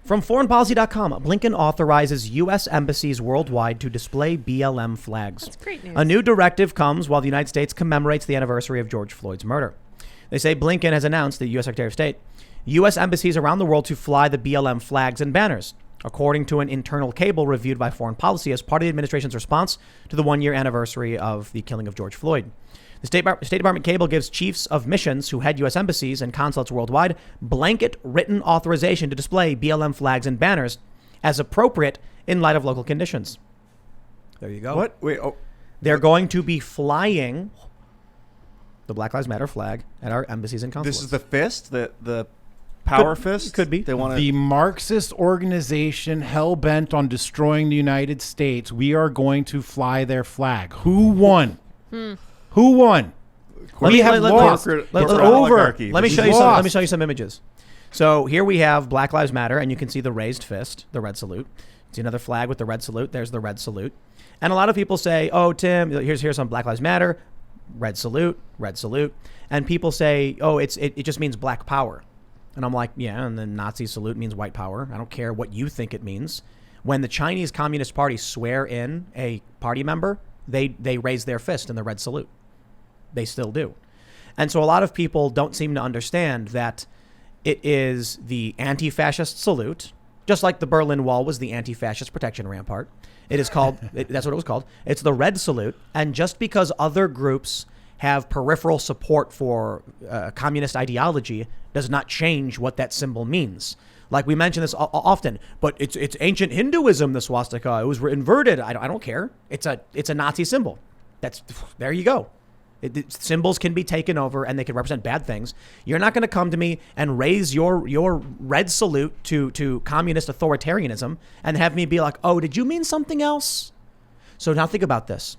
From foreignpolicy.com, Blinken authorizes U.S. embassies worldwide to display BLM flags. That's great news. A new directive comes while the United States commemorates the anniversary of George Floyd's murder. They say Blinken has announced, the U.S. Secretary of State, U.S. embassies around the world to fly the BLM flags and banners, according to an internal cable reviewed by Foreign Policy as part of the administration's response to the one-year anniversary of the killing of George Floyd. The State Department cable gives chiefs of missions who head U.S. embassies and consulates worldwide blanket written authorization to display BLM flags and banners as appropriate in light of local conditions. There you go. What? Wait. Oh. They're going to be flying the Black Lives Matter flag at our embassies and consulates. This is the fist? The power fist? Could be. They want The Marxist organization hell-bent on destroying the United States. We are going to fly their flag. Who won? Who won? We have lost. It's over. Let me show you some. Let me show you some images. So here we have Black Lives Matter, and you can see the raised fist, the red salute. See another flag with the red salute. There's the red salute. And a lot of people say, "Oh, Tim, here's some Black Lives Matter, red salute, red salute." And people say, "Oh, it just means black power." And I'm like, yeah. And then Nazi salute means white power. I don't care what you think it means. When the Chinese Communist Party swear in a party member, they raise their fist in the red salute. They still do. And so a lot of people don't seem to understand that it is the anti-fascist salute, just like the Berlin Wall was the anti-fascist protection rampart. It is called, that's what it was called. It's the red salute. And just because other groups have peripheral support for communist ideology does not change what that symbol means. Like we mention this often, but it's ancient Hinduism, the swastika. It was inverted. I don't care. It's a Nazi symbol. There you go. Symbols can be taken over and they can represent bad things. You're not going to come to me and raise your red salute to communist authoritarianism and have me be like, oh, did you mean something else? So now think about this.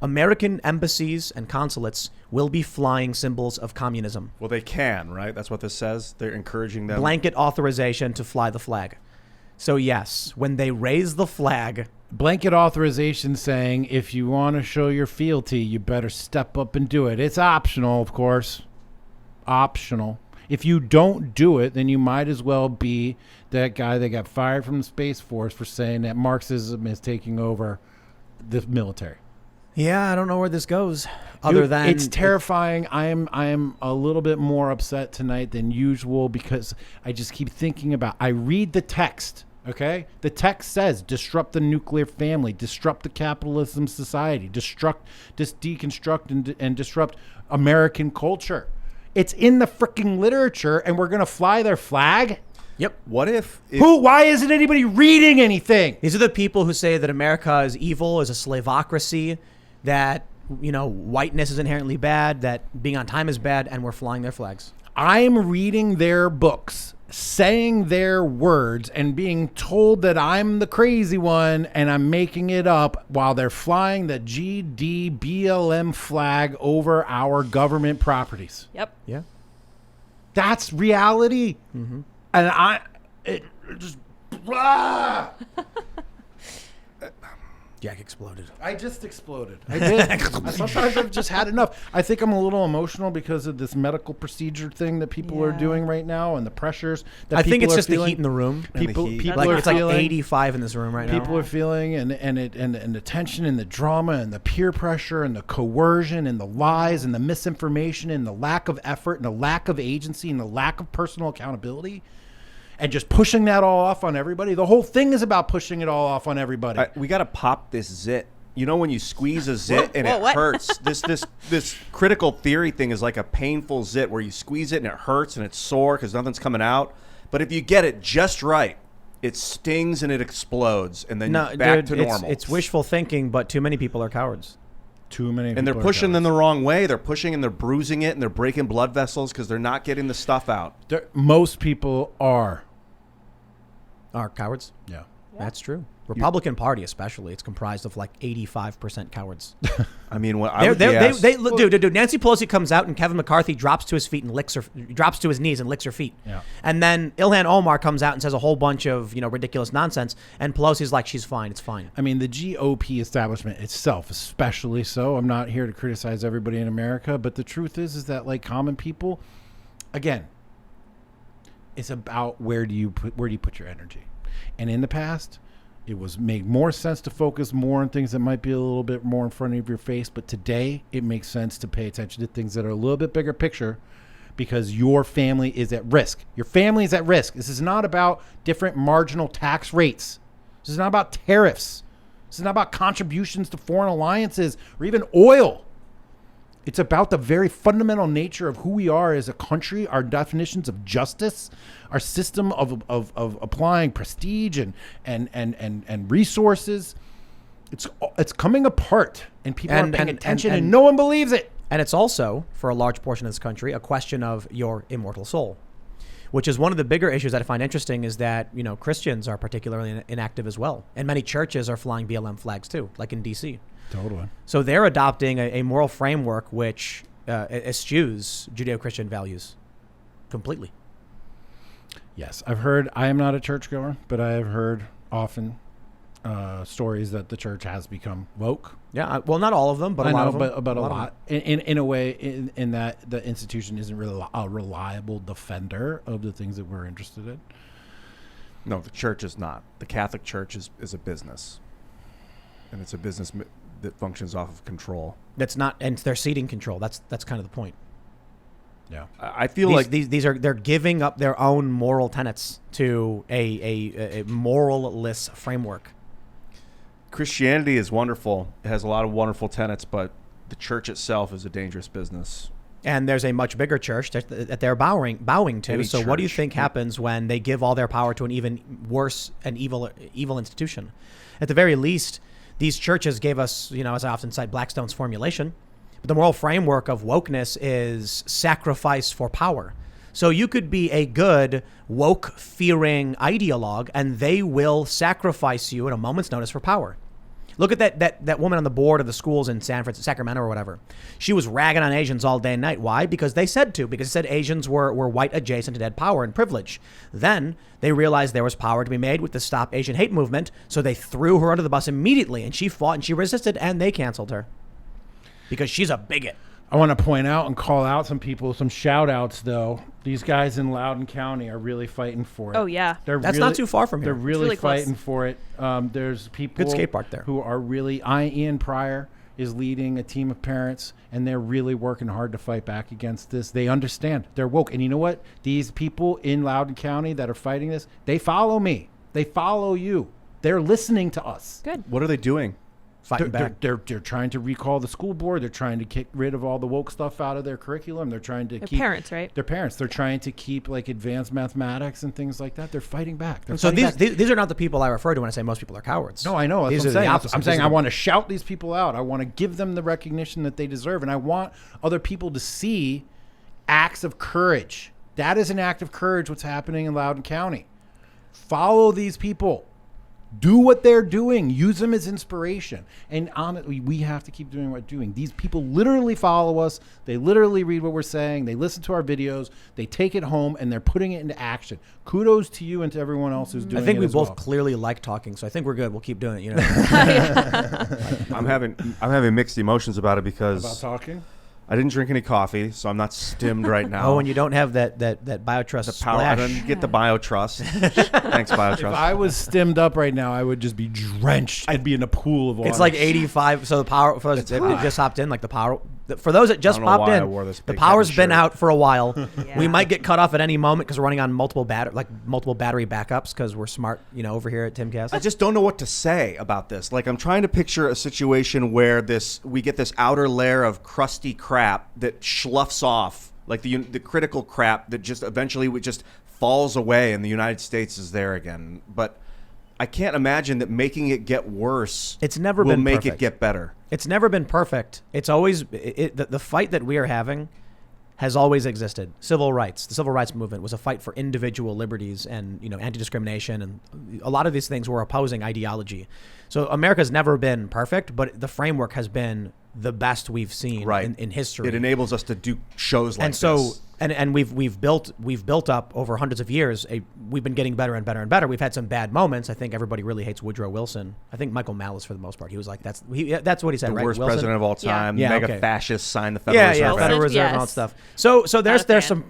American embassies and consulates will be flying symbols of communism. Well, they can, right? That's what this says. They're encouraging them. Blanket authorization to fly the flag. So yes, when they raise the flag, blanket authorization saying if you want to show your fealty, you better step up and do it. It's optional, of course. Optional. If you don't do it, then you might as well be that guy that got fired from the Space Force for saying that Marxism is taking over the military. Yeah, I don't know where this goes. Other than it's terrifying. I am a little bit more upset tonight than usual because I just keep thinking about. I read the text. Okay, the text says disrupt the nuclear family, disrupt the capitalism society, deconstruct and disrupt American culture. It's in the freaking literature, and we're gonna fly their flag. Yep. What if? Why isn't anybody reading anything? These are the people who say that America is evil, is a slavocracy, that whiteness is inherently bad, that being on time is bad, and we're flying their flags. I'm reading their books, saying their words, and being told that I'm the crazy one and I'm making it up while they're flying the BLM flag over our government properties. Yep. Yeah. That's reality. Mm-hmm. And it just... Jack exploded. I just exploded. I did. Sometimes I've just had enough. I think I'm a little emotional because of this medical procedure thing that people are doing right now and the pressures that I think it's just feeling. the heat in the room. People It's like 85 in this room right now. People are feeling and the tension and the drama and the peer pressure and the coercion and the lies and the misinformation and the lack of effort and the lack of agency and the lack of personal accountability. And just pushing that all off on everybody. The whole thing is about pushing it all off on everybody. We got to pop this zit. You know when you squeeze a zit and it hurts? This critical theory thing is like a painful zit where you squeeze it and it hurts and it's sore because nothing's coming out. But if you get it just right, it stings and it explodes and then back to normal. It's wishful thinking, but too many people are cowards. Too many people and they're pushing them the wrong way. They're pushing and they're bruising it and they're breaking blood vessels because they're not getting the stuff out. Most people are cowards. Yeah. That's true. Republican Party, especially, it's comprised of like 85% cowards. I mean, dude. Nancy Pelosi comes out and Kevin McCarthy drops to his feet and drops to his knees and licks her feet. Yeah. And then Ilhan Omar comes out and says a whole bunch of ridiculous nonsense, and Pelosi's like, she's fine, it's fine. I mean, the GOP establishment itself, especially so. I'm not here to criticize everybody in America, but the truth is that like common people, again, It's about where do you put your energy. And in the past, it was made more sense to focus more on things that might be a little bit more in front of your face. But today, it makes sense to pay attention to things that are a little bit bigger picture, because your family is at risk. Your family is at risk. This is not about different marginal tax rates. This is not about tariffs. This is not about contributions to foreign alliances or even oil. It's about the very fundamental nature of who we are as a country, our definitions of justice, our system of applying prestige and resources. It's coming apart, and people aren't paying attention, and no one believes it. And it's also, for a large portion of this country, a question of your immortal soul, which is one of the bigger issues that I find interesting, is that, Christians are particularly inactive as well. And many churches are flying BLM flags too, like in DC. Totally. So they're adopting a moral framework which eschews Judeo-Christian values completely. Yes, I've heard, I am not a churchgoer, but I have heard often stories that the church has become woke. Yeah, well, not all of them, but a lot of them. But a lot. In a way, in that the institution isn't really a reliable defender of the things that we're interested in. No, the church is not. The Catholic Church is a business. And it's a business that functions off of control. That's not, and they're ceding control. That's kind of the point. Yeah, I feel like they're giving up their own moral tenets to a moral-less framework. Christianity is wonderful. It has a lot of wonderful tenets, but the church itself is a dangerous business. And there's a much bigger church that they're bowing to. Any so church. What do you think happens when they give all their power to an even worse and evil institution? At the very least, these churches gave us, as I often cite, Blackstone's formulation. But the moral framework of wokeness is sacrifice for power. So you could be a good woke-fearing ideologue, and they will sacrifice you at a moment's notice for power. Look at that woman on the board of the schools in Sacramento or whatever. She was ragging on Asians all day and night. Why? Because they said to. Because they said Asians were white adjacent and had power and privilege. Then they realized there was power to be made with the Stop Asian Hate movement, so they threw her under the bus immediately, and she fought and she resisted, and they canceled her. Because she's a bigot. I want to point out and call out some people, some shout outs though. These guys in Loudoun County are really fighting for it. Oh yeah. That's not too far from here. They're really fighting for it. There's people good skate park there who are really, Ian Pryor is leading a team of parents, and they're really working hard to fight back against this. They understand. They're woke. And you know what? These people in Loudoun County that are fighting this, they follow me. They follow you. They're listening to us. Good. What are they doing? Fighting back. They're trying to recall the school board. They're trying to get rid of all the woke stuff out of their curriculum. They're trying to keep parents, right? Their parents. They're trying to keep like advanced mathematics and things like that. They're fighting back. So these are not the people I refer to when I say most people are cowards. No, I know. That's These what are I'm the saying. opposite. I'm saying I want to shout these people out. I want to give them the recognition that they deserve, and I want other people to see acts of courage. That is an act of courage. What's happening in Loudoun County? Follow these people. Do what they're doing. Use them as inspiration. And honestly, we have to keep doing what we're doing. These people literally follow us. They literally read what we're saying. They listen to our videos. They take it home, and they're putting it into action. Kudos to you and to everyone else who's doing it. I think we as both well. clearly like talking, so I think we're good. We'll keep doing it. I'm having mixed emotions about it because About talking? I didn't drink any coffee, so I'm not stimmed right now. Oh, and you don't have that BioTrust power. I splash. don't get the BioTrust. Thanks, BioTrust. If I was stimmed up right now, I would just be drenched. I'd be in a pool of water. It's like 85. So the power for those that just hopped in, like the power. For those that just I don't know popped why I in, wore this the big power's heavy been shirt. out for a while. Yeah. We might get cut off at any moment because we're running on multiple battery backups because we're smart, over here at Timcast. I just don't know what to say about this. Like, I'm trying to picture a situation where we get this outer layer of crusty crap that sloughs off, like the critical crap that just eventually just falls away, and the United States is there again. But I can't imagine that making it get worse. It's never will been make perfect. it get better. It's never been perfect. It's always the fight that we are having has always existed. Civil rights. The civil rights movement was a fight for individual liberties and anti-discrimination, and a lot of these things were opposing ideology. So America's never been perfect, but the framework has been the best we've seen in history. It enables us to do shows like and so, this. And we've built up over hundreds of years. We've been getting better and better and better. We've had some bad moments. I think everybody really hates Woodrow Wilson. I think Michael Malice, for the most part, he was like, that's what he said, The right? worst Wilson? president of all time. Yeah, Mega okay. fascist, signed the Federal Reserve. Federal Wilson, Reserve and all that yes. stuff. So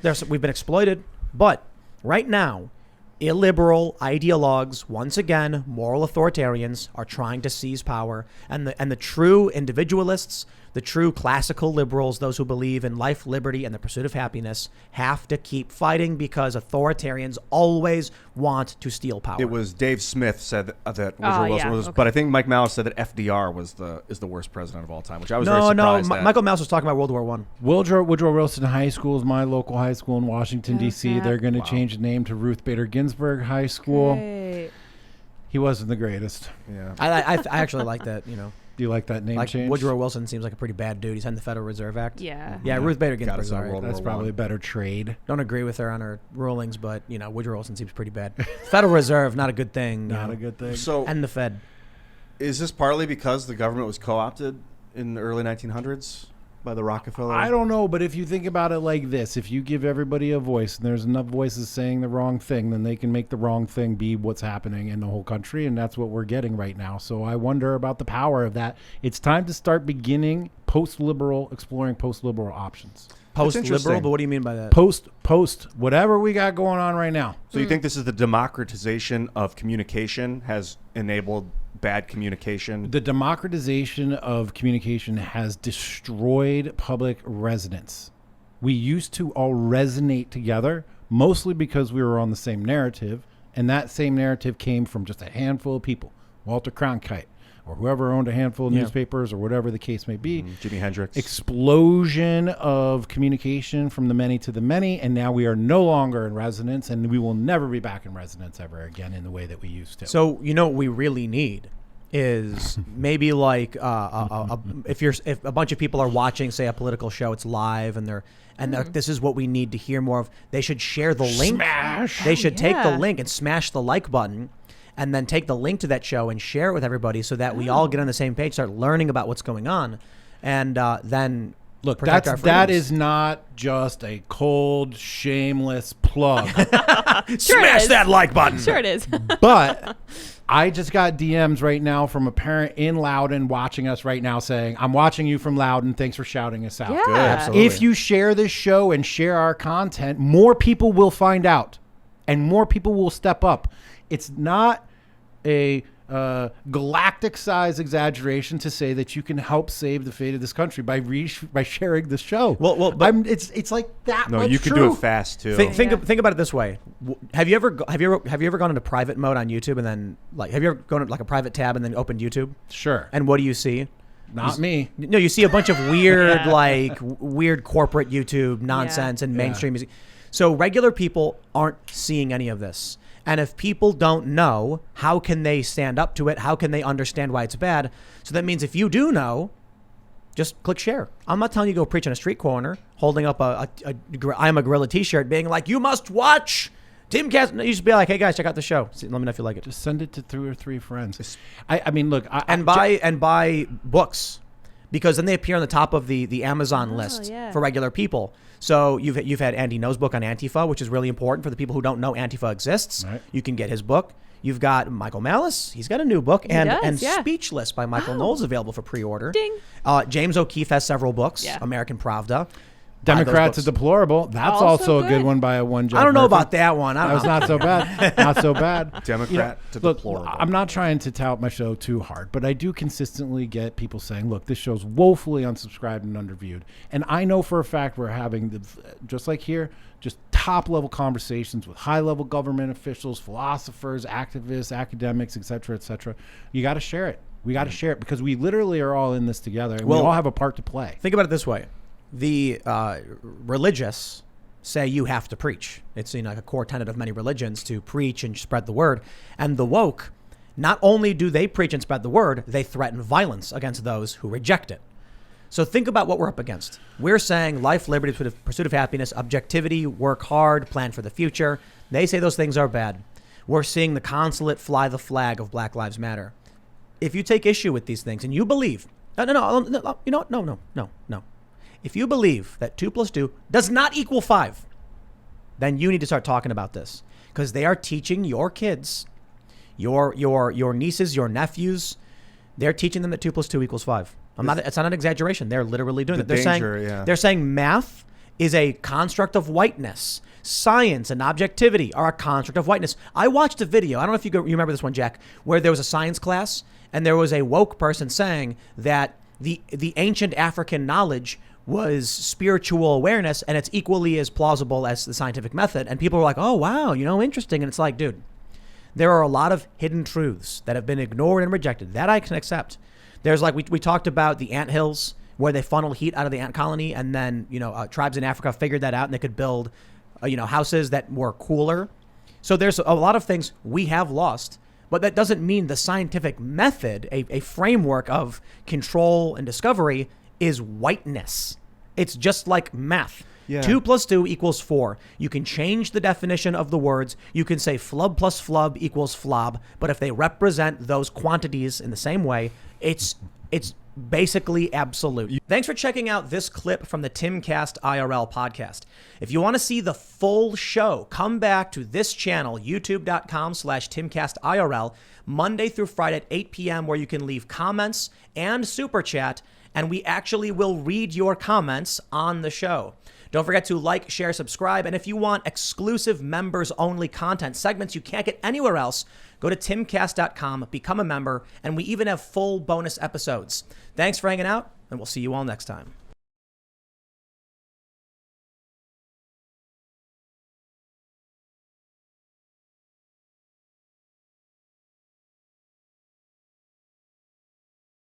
there's some we've been exploited, but Right now, illiberal ideologues, once again, moral authoritarians, are trying to seize power. And the true individualists, the true classical liberals, those who believe in life, liberty, and the pursuit of happiness, have to keep fighting because authoritarians always want to steal power. It was Dave Smith said that Woodrow Wilson was, but I think Mike Malice said that FDR is the worst president of all time, which I was very surprised at. Michael Malice was talking about World War I. Woodrow Wilson High School is my local high school in Washington, D.C. They're going to change the name to Ruth Bader Ginsburg High School. Great. He wasn't the greatest. Yeah, I actually like that, you know. Do you like that name change? Woodrow Wilson seems like a pretty bad dude. He's in the Federal Reserve Act. Yeah. Yeah, Ruth Bader Ginsburg's all right. That's probably a better trade. Don't agree with her on her rulings, but, you know, Woodrow Wilson seems pretty bad. Federal Reserve, not a good thing. Not a good thing. So, and the Fed. Is this partly because the government was co-opted in the early 1900s by the Rockefeller? I don't know, but if you think about it like this, if you give everybody a voice and there's enough voices saying the wrong thing, then they can make the wrong thing be what's happening in the whole country, and that's what we're getting right now. So I wonder about the power of that. It's time to start beginning exploring post-liberal options. Post-liberal? But what do you mean by that? Post, whatever we got going on right now. So you think this is the democratization of communication has enabled bad communication? The democratization of communication has destroyed public resonance. We used to all resonate together, mostly because we were on the same narrative, and that same narrative came from just a handful of people. Walter Cronkite, or whoever owned a handful of newspapers, or whatever the case may be. Jimi Hendrix. Explosion of communication from the many to the many, and now we are no longer in resonance, and we will never be back in resonance ever again in the way that we used to. So, you know what we really need is maybe like if a bunch of people are watching, say, a political show, it's live, and this is what we need to hear more of. They should share the link. They should take the link and smash the like button, and then take the link to that show and share it with everybody so that we all get on the same page, start learning about what's going on, and then look, that is not just a cold, shameless plug. Smash that like button. Sure it is. But I just got DMs right now from a parent in Loudoun watching us right now saying, I'm watching you from Loudoun. Thanks for shouting us out. Yeah. Good, absolutely. If you share this show and share our content, more people will find out and more people will step up. It's not a galactic size exaggeration to say that you can help save the fate of this country by sharing the show. Well, but it's like that. No, much you can true. do it fast too. Think about it this way. Have you ever gone into private mode on YouTube and then have you ever gone to like a private tab and then opened YouTube? Sure. And what do you see? Not me. No, you see a bunch of weird weird corporate YouTube nonsense and mainstream music. So regular people aren't seeing any of this. And if people don't know, how can they stand up to it? How can they understand why it's bad? So that means if you do know, just click share. I'm not telling you to go preach on a street corner, holding up a I Am a Gorilla t-shirt, being like, you must watch Timcast. No, you just be like, hey guys, check out the show. Let me know if you like it. Just send it to 2 or 3 friends. I mean, look. Buy books, because then they appear on the top of the Amazon list for regular people. So you've had Andy No's book on Antifa, which is really important for the people who don't know Antifa exists. Right. You can get his book. You've got Michael Malice. He's got a new book. And Speechless by Michael Knowles available for pre-order. Ding. James O'Keefe has several books. Yeah. American Pravda. Democrats are deplorable. That's also a good one by one Jack I don't know Murphy. about that one. That was not so bad. Not so bad. Democrat to deplorable. I'm not trying to tout my show too hard, but I do consistently get people saying, look, this show's woefully unsubscribed and underviewed. And I know for a fact we're having, just like here, just top-level conversations with high-level government officials, philosophers, activists, academics, et cetera, et cetera. You got to share it. We got to share it because we literally are all in this together, and we all have a part to play. Think about it this way. The religious say you have to preach. It's like a core tenet of many religions to preach and spread the word. And the woke, not only do they preach and spread the word, they threaten violence against those who reject it. So think about what we're up against. We're saying life, liberty, pursuit of happiness, objectivity, work hard, plan for the future. They say those things are bad. We're seeing the consulate fly the flag of Black Lives Matter. If you take issue with these things and you believe, no. If you believe that 2 + 2 does not equal 5, then you need to start talking about this, because they are teaching your kids, your nieces, your nephews. They're teaching them that 2 + 2 = 5. It's not an exaggeration. They're literally doing it. They're saying math is a construct of whiteness. Science and objectivity are a construct of whiteness. I watched a video, I don't know if you remember this one, Jack, where there was a science class and there was a woke person saying that the ancient African knowledge was spiritual awareness and it's equally as plausible as the scientific method. And people were like, oh, wow, interesting. And it's like, dude, there are a lot of hidden truths that have been ignored and rejected. That I can accept. There's like, we talked about the anthills where they funnel heat out of the ant colony. And then, tribes in Africa figured that out and they could build, houses that were cooler. So there's a lot of things we have lost. But that doesn't mean the scientific method, a framework of control and discovery, is whiteness. It's just like math. Yeah. 2 + 2 = 4. You can change the definition of the words. You can say flub plus flub equals flob. But if they represent those quantities in the same way, it's basically absolute. Thanks for checking out this clip from the Timcast IRL podcast. If you want to see the full show, come back to this channel, youtube.com/TimcastIRL, Monday through Friday at 8 p.m., where you can leave comments and super chat, and we actually will read your comments on the show. Don't forget to like, share, subscribe, and if you want exclusive members-only content, segments you can't get anywhere else, go to timcast.com, become a member, and we even have full bonus episodes. Thanks for hanging out, and we'll see you all next time.